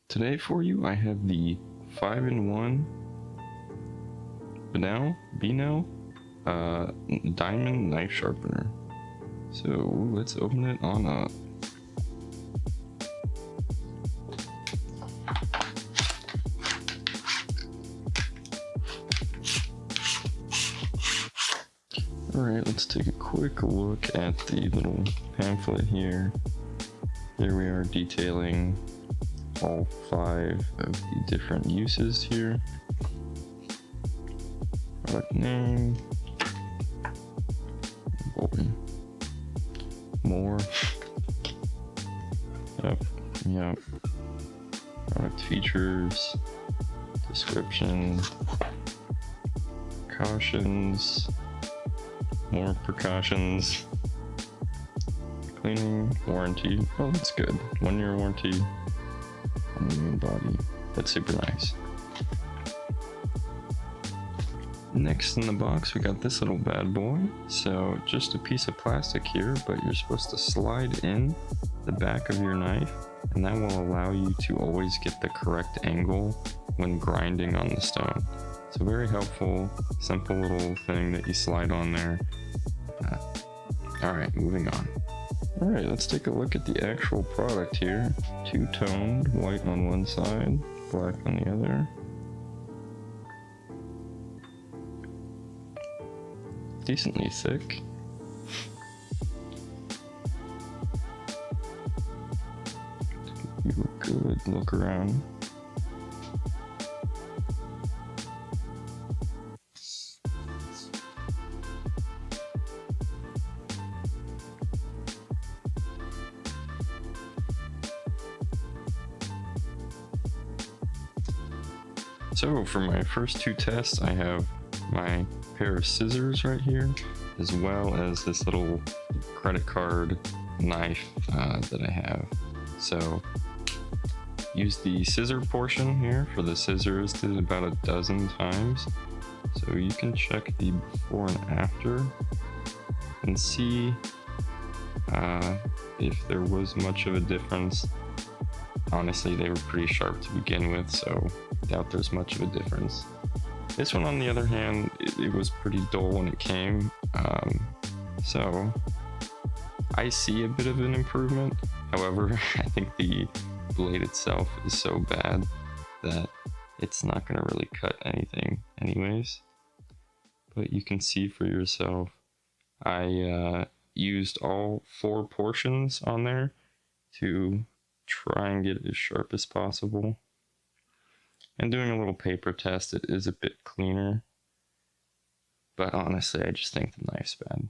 Today for you I have the 5-in-1 BNELL diamond knife sharpener. So let's open it on up. Alright, let's take a quick look at the little pamphlet here. Here we are detailing all 5 of the different uses here. Product name. Boy. More. Yep. Product features. Description. Precautions. More precautions. Cleaning. Warranty. Oh, that's good. 1-year warranty on the main body. That's super nice. Next in the box we got this little bad boy. So just a piece of plastic here, but you're supposed to slide in the back of your knife, and that will allow you to always get the correct angle when grinding on the stone. So very helpful, simple little thing that you slide on there. Alright, moving on. Alright, let's take a look at the actual product here. Two-toned, white on one side, black on the other. Decently thick. Give a good look around. So for my first 2 tests, I have my pair of scissors right here, as well as this little credit card knife that I have. So use the scissor portion here for the scissors, did it about a dozen times. So you can check the before and after and see if there was much of a difference. Honestly, they were pretty sharp to begin with, so I doubt there's much of a difference. This one, on the other hand, it was pretty dull when it came, so I see a bit of an improvement. However, I think the blade itself is so bad that it's not going to really cut anything anyways. But you can see for yourself, I used all 4 portions on there to try and get it as sharp as possible. And doing a little paper test, it is a bit cleaner. But honestly, I just think the knife's bad.